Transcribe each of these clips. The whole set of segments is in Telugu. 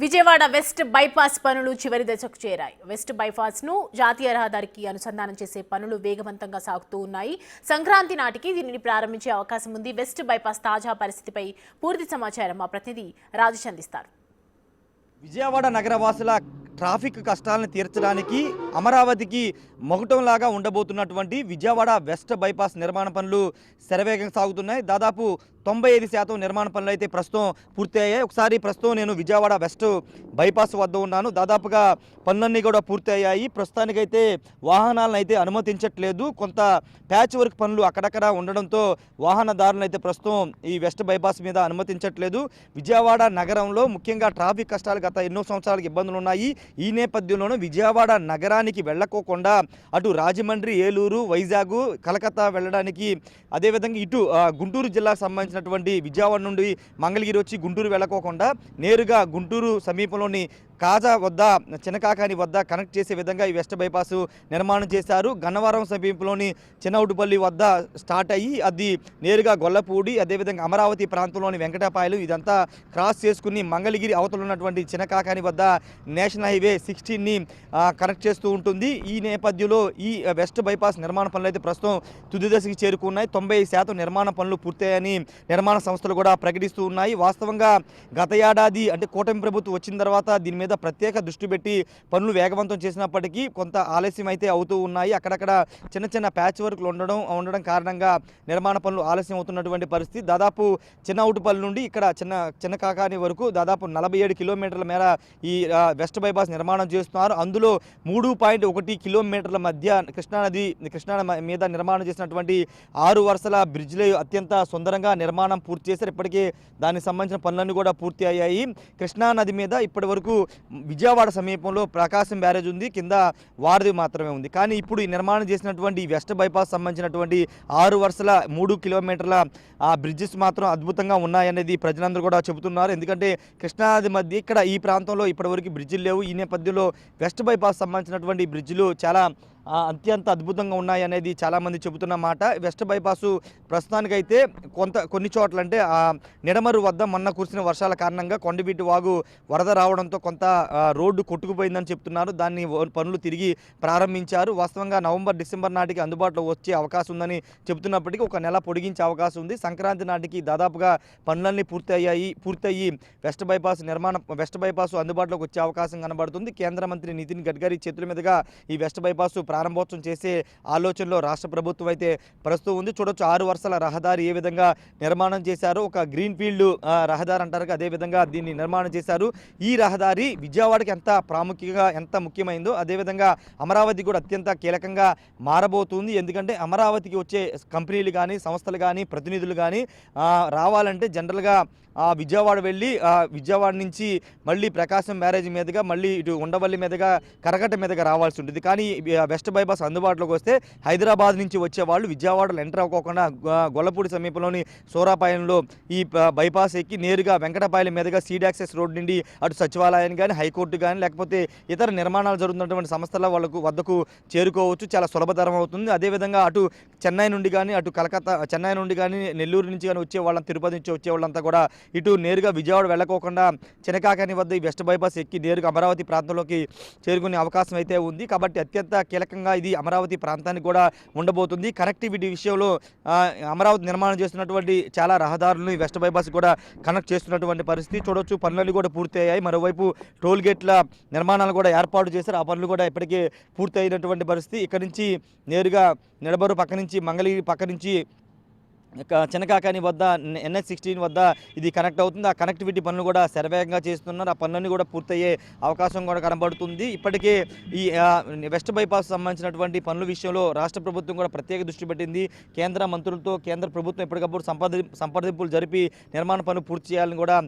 విజయవాడ వెస్ట్ బైపాస్ పనులు చివరి దశకు చేరాయి. వెస్ట్ బైపాస్ ను జాతీయ రహదారికి అనుసంధానం చేసే పనులు వేగవంతంగా సాగుతూ ఉన్నాయి. సంక్రాంతి నాటికి దీనిని ప్రారంభించే అవకాశం ఉంది. వెస్ట్ బైపాస్ తాజా పరిస్థితిపై పూర్తి సమాచారం మా ప్రతినిధి రాజేష్ అందిస్తారు. విజయవాడ నగరవాసుల ట్రాఫిక్ కష్టాలను తీర్చడానికి అమరావతికి మొగటంలాగా ఉండబోతున్నటువంటి విజయవాడ వెస్ట్ బైపాస్ నిర్మాణ పనులు శరవేగంగా సాగుతున్నాయి. దాదాపు 95% నిర్మాణ పనులు అయితే ప్రస్తుతం పూర్తి అయ్యాయి. ఒకసారి ప్రస్తుతం నేను విజయవాడ వెస్ట్ బైపాస్ వద్ద ఉన్నాను. దాదాపుగా పనులన్నీ కూడా పూర్తి అయ్యాయి. ప్రస్తుతానికైతే వాహనాలను అయితే అనుమతించట్లేదు. కొంత ప్యాచ్ వర్క్ పనులు అక్కడక్కడ ఉండడంతో వాహనదారులను అయితే ప్రస్తుతం ఈ వెస్ట్ బైపాస్ మీద అనుమతించట్లేదు. విజయవాడ నగరంలో ముఖ్యంగా ట్రాఫిక్ కష్టాలు గత ఎన్నో సంవత్సరాలకు ఇబ్బందులు ఉన్నాయి. ఈ నేపథ్యంలోనూ విజయవాడ నగరానికి వెళ్ళకోకుండా అటు రాజమండ్రి, ఏలూరు, వైజాగ్, కలకత్తా వెళ్ళడానికి, అదేవిధంగా ఇటు గుంటూరు జిల్లాకు సంబంధించినటువంటి విజయవాడ నుండి మంగళగిరి వచ్చి గుంటూరు వెళ్ళకోకుండా నేరుగా గుంటూరు సమీపంలోని కాజా వద్ద, చినకాకాని వద్ద కనెక్ట్ చేసే విధంగా ఈ వెస్ట్ బైపాస్ నిర్మాణం చేశారు. గన్నవరం సమీపంలోని చిన్నవుటుపల్లి వద్ద స్టార్ట్ అయ్యి అది నేరుగా గొల్లపూడి, అదేవిధంగా అమరావతి ప్రాంతంలోని వెంకటపాయలు ఇదంతా క్రాస్ చేసుకుని మంగళగిరి అవతల ఉన్నటువంటి చినకాకాని వద్ద నేషనల్ హైవే 16ని కనెక్ట్ చేస్తూ ఉంటుంది. ఈ నేపథ్యంలో ఈ వెస్ట్ బైపాస్ నిర్మాణ పనులు అయితే ప్రస్తుతం తుది దశకి చేరుకున్నాయి. 90% నిర్మాణ పనులు పూర్తయ్యాయని నిర్మాణ సంస్థలు కూడా ప్రకటిస్తూ ఉన్నాయి. వాస్తవంగా గత ఏడాది అంటే కూటమి ప్రభుత్వం వచ్చిన తర్వాత దీని మీద ప్రత్యేక దృష్టి పెట్టి పనులు వేగవంతం చేసినప్పటికీ కొంత ఆలస్యం అయితే అవుతూ ఉన్నాయి. అక్కడక్కడ చిన్న చిన్న ప్యాచ్ వర్క్లు ఉండడం కారణంగా నిర్మాణ పనులు ఆలస్యం అవుతున్నటువంటి పరిస్థితి. దాదాపు చిన్నవుటుపల్లి నుండి ఇక్కడ చిన్న కాకాని వరకు దాదాపు 47 కిలోమీటర్ల మేర ఈ వెస్ట్ బైపాస్ నిర్మాణం చేస్తున్నారు. అందులో 3.1 కిలోమీటర్ల మధ్య కృష్ణా మీద నిర్మాణం చేసినటువంటి 6 వరుసల బ్రిడ్జ్లు అత్యంత సుందరంగా నిర్మాణం పూర్తి చేశారు. ఇప్పటికే దానికి సంబంధించిన పనులన్నీ కూడా పూర్తి అయ్యాయి. కృష్ణా నది మీద ఇప్పటి వరకు విజయవాడ సమీపంలో ప్రకాశం బ్యారేజ్ ఉంది, కింద వారధి మాత్రమే ఉంది. కానీ ఇప్పుడు ఈ నిర్మాణం చేసినటువంటి వెస్ట్ బైపాస్ సంబంధించినటువంటి 6 వరుసల 3 కిలోమీటర్ల బ్రిడ్జెస్ మాత్రం అద్భుతంగా ఉన్నాయనేది ప్రజలందరూ కూడా చెబుతున్నారు. ఎందుకంటే కృష్ణానది మధ్య ఇక్కడ ఈ ప్రాంతంలో ఇప్పటివరకు బ్రిడ్జిలు లేవు. ఈ నేపథ్యంలో వెస్ట్ బైపాస్ సంబంధించినటువంటి బ్రిడ్జిలు చాలా అత్యంత అద్భుతంగా ఉన్నాయి అనేది చాలామంది చెబుతున్న మాట. వెస్ట్ బైపాసు ప్రస్తుతానికైతే కొన్ని చోట్ల అంటే నిడమరు వద్ద మొన్న కురిసిన వర్షాల కారణంగా కొండవీటి వాగు వరద రావడంతో కొంత రోడ్డు కొట్టుకుపోయిందని చెప్తున్నారు. దాన్ని పనులు తిరిగి ప్రారంభించారు. వాస్తవంగా నవంబర్, డిసెంబర్ నాటికి అందుబాటులో వచ్చే అవకాశం ఉందని చెబుతున్నప్పటికీ ఒక నెల పొడిగించే అవకాశం ఉంది. సంక్రాంతి నాటికి దాదాపుగా పనులన్నీ పూర్తయ్యి వెస్ట్ బైపాస్ అందుబాటులోకి వచ్చే అవకాశం కనబడుతుంది. కేంద్ర మంత్రి నితిన్ గడ్కరీ చేతుల మీదుగా ఈ వెస్ట్ బైపాస్ ప్రారంభోత్సవం చేసే ఆలోచనలో రాష్ట్ర ప్రభుత్వం అయితే ప్రస్తుతం ఉంది. చూడొచ్చు 6 వరుసల రహదారి ఏ విధంగా నిర్మాణం చేశారు. ఒక గ్రీన్ ఫీల్డ్ రహదారి అంటారు, అదేవిధంగా దీన్ని నిర్మాణం చేశారు. ఈ రహదారి విజయవాడకి ఎంత ముఖ్యమైందో అదేవిధంగా అమరావతి కూడా అత్యంత కీలకంగా మారబోతుంది. ఎందుకంటే అమరావతికి వచ్చే కంపెనీలు కానీ, సంస్థలు కానీ, ప్రతినిధులు కానీ రావాలంటే జనరల్గా విజయవాడ వెళ్ళి విజయవాడ నుంచి మళ్ళీ ప్రకాశం బ్యారేజ్ మీదుగా మళ్ళీ ఇటు ఉండవల్లి మీదుగా కరకట్ట మీదుగా రావాల్సి ఉంటుంది. కానీ వెస్ట్ బైపాస్ అందుబాటులోకి వస్తే హైదరాబాద్ నుంచి వచ్చేవాళ్ళు విజయవాడలో ఎంటర్ అవ్వకుండా గొల్లపూడి సమీపంలోని సూరాపాలెంలో ఈ బైపాస్ ఎక్కి నేరుగా వెంకటపాయల మీదుగా సీడ్ యాక్సెస్ రోడ్ నుండి అటు సచివాలయాన్ని కానీ, హైకోర్టు కానీ, లేకపోతే ఇతర నిర్మాణాలు జరుగుతున్నటువంటి సంస్థల వద్దకు చేరుకోవచ్చు. చాలా సులభతరం అవుతుంది. అదేవిధంగా అటు చెన్నై నుండి కానీ, అటు చెన్నై నుండి కానీ, నెల్లూరు నుంచి కానీ వచ్చే వాళ్ళని, తిరుపతి నుంచి వచ్చే వాళ్ళంతా కూడా ఇటు నేరుగా విజయవాడ వెళ్ళకోకుండా చినకాకాని వద్ద ఈ వెస్ట్ బైపాస్ ఎక్కి నేరుగా అమరావతి ప్రాంతంలోకి చేరుకునే అవకాశం అయితే ఉంది. కాబట్టి అత్యంత కీలకంగా ఇది అమరావతి ప్రాంతానికి కూడా ఉండబోతుంది. కనెక్టివిటీ విషయంలో అమరావతి నిర్మాణం చేస్తున్నటువంటి చాలా రహదారులను ఈ వెస్ట్ బైపాస్ కూడా కనెక్ట్ చేస్తున్నటువంటి పరిస్థితి చూడొచ్చు. పనులన్నీ కూడా పూర్తి అయ్యాయి. మరోవైపు టోల్ గేట్ల నిర్మాణాలు కూడా ఏర్పాటు చేశారు. ఆ పనులు కూడా ఇప్పటికే పూర్తి అయినటువంటి పరిస్థితి. ఇక్కడ నుంచి నేరుగా నిడబరు పక్క నుంచి, మంగళగిరి పక్క నుంచి చినకాకాని వద్ద NH16 వద్ద ఇది కనెక్ట్ అవుతుంది. ఆ కనెక్టివిటీ పనులు కూడా శరవేగంగా చేస్తున్నారు. ఆ పనులన్నీ కూడా పూర్తయ్యే అవకాశం కూడా కనబడుతుంది. ఇప్పటికే ఈ వెస్ట్ బైపాస్ సంబంధించినటువంటి పనుల విషయంలో రాష్ట్ర ప్రభుత్వం కూడా ప్రత్యేక దృష్టి పెట్టింది. కేంద్ర మంత్రులతో కేంద్ర ప్రభుత్వం ఎప్పటికప్పుడు సంప్రదింపులు జరిపి నిర్మాణ పనులు పూర్తి చేయాలని కూడా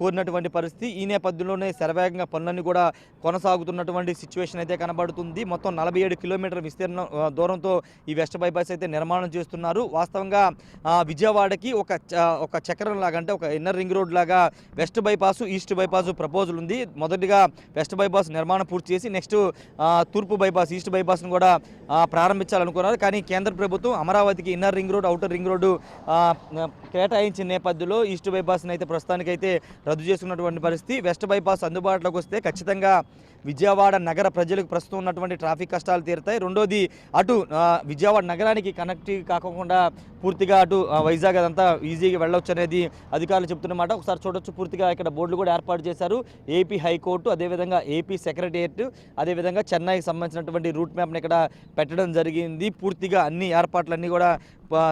కోరినటువంటి పరిస్థితి. ఈ నేపథ్యంలోనే శరవేగంగా పనులన్నీ కూడా కొనసాగుతున్నటువంటి సిచ్యువేషన్ అయితే కనబడుతుంది. మొత్తం 47 కిలోమీటర్ల విస్తీర్ణ దూరంతో ఈ వెస్ట్ బైపాస్ అయితే నిర్మాణం చేస్తున్నారు. వాస్తవంగా విజయవాడకి ఒక చక్రం లాగా, అంటే ఒక ఇన్నర్ రింగ్ రోడ్ లాగా west bypass east bypass proposal ఉంది. మొదటిగా వెస్ట్ బైపాస్ నిర్మాణం పూర్తి చేసి నెక్స్ట్ తూర్పు బైపాస్ ఈస్ట్ బైపాస్ను కూడా ప్రారంభించాలనుకున్నారు. కానీ కేంద్ర ప్రభుత్వం అమరావతికి inner ring road outer ring road కేటాయించిన నేపథ్యంలో ఈస్ట్ బైపాస్ని అయితే ప్రస్తుతానికైతే రద్దు చేసుకున్నటువంటి పరిస్థితి. వెస్ట్ బైపాస్ అందుబాటులోకి వస్తే ఖచ్చితంగా విజయవాడ నగర ప్రజలకు ప్రస్తుతం ఉన్నటువంటి ట్రాఫిక్ కష్టాలు తీరుతాయి. రెండోది అటు విజయవాడ నగరానికి కనెక్ట్ కాకుండా పూర్తిగా అటు వైజాగ్ అదంతా ఈజీగా వెళ్ళొచ్చు అనేది అధికారులు చెప్తున్నమాట. ఒకసారి చూడొచ్చు, పూర్తిగా ఇక్కడ బోర్డులు కూడా ఏర్పాటు చేశారు. ఏపీ హైకోర్టు, అదేవిధంగా ఏపీ సెక్రటేరియట్, అదేవిధంగా చెన్నైకి సంబంధించినటువంటి రూట్ మ్యాప్ని ఇక్కడ పెట్టడం జరిగింది. పూర్తిగా అన్ని ఏర్పాట్లన్నీ కూడా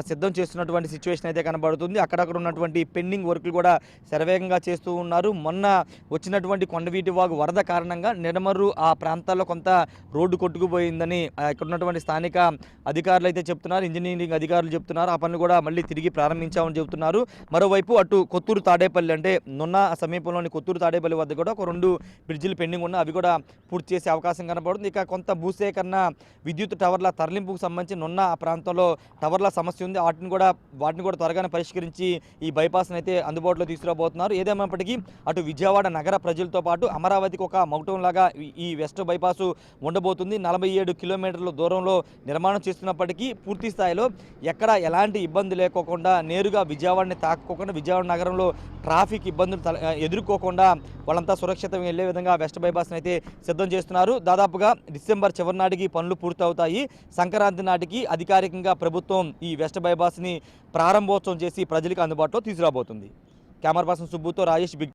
సిద్ధం చేస్తున్నటువంటి సిచ్యువేషన్ అయితే కనబడుతుంది. అక్కడక్కడ ఉన్నటువంటి పెండింగ్ వర్క్లు కూడా శరవేగంగా చేస్తూ ఉన్నారు. మొన్న వచ్చినటువంటి కొండవీటి వాగు వరద కారణంగా నిడమర్రు ఆ ప్రాంతాల్లో కొంత రోడ్డు కొట్టుకుపోయిందని ఇక్కడ ఉన్నటువంటి స్థానిక అధికారులు అయితే చెప్తున్నారు. ఇంజనీరింగ్ అధికారులు చెప్తున్నారు. ఆ పనులు కూడా మళ్ళీ తిరిగి ప్రారంభించామని చెబుతున్నారు. మరోవైపు అటు కొత్తూరు తాడేపల్లి, అంటే నున్న సమీపంలోని కొత్తూరు తాడేపల్లి వద్ద కూడా ఒక 2 బ్రిడ్జిలు పెండింగ్ ఉన్న అవి కూడా పూర్తి చేసే అవకాశం కనబడుతుంది. ఇక కొంత భూసేకరణ విద్యుత్ టవర్ల తరలింపుకు సంబంధించి నున్న ఆ ప్రాంతంలో టవర్ల సమస్య ఉంది. వాటిని కూడా త్వరగానే పరిష్కరించి ఈ బైపాస్ని అయితే అందుబాటులో తీసుకురాబోతున్నారు. ఏదేమైనప్పటికీ అటు విజయవాడ నగర ప్రజలతో పాటు అమరావతికి ఒక మౌటం లాగా ఈ వెస్ట్ బైపాస్ ఉండబోతుంది. 47 కిలోమీటర్ల దూరంలో నిర్మాణం చేస్తున్నప్పటికీ పూర్తి స్థాయిలో ఎక్కడ ఎలాంటి ఇబ్బంది లేకోకుండా, నేరుగా విజయవాడని తాకోకుండా, విజయవాడ నగరంలో ట్రాఫిక్ ఇబ్బందులు ఎదుర్కోకుండా వాళ్ళంతా సురక్షితంగా వెళ్లే విధంగా వెస్ట్ బైపాస్ని అయితే సిద్ధం చేస్తున్నారు. దాదాపుగా డిసెంబర్ చివరి నాటికి పనులు పూర్తవుతాయి. సంక్రాంతి నాటికి అధికారికంగా ప్రభుత్వం ఈ వెస్ట్ బైపాస్ని ప్రారంభోత్సవం చేసి ప్రజలకు అందుబాటులో తీసుకురాబోతుంది. కెమెరా పర్సన్ సుబ్బుతో రాజేష్, బిగ్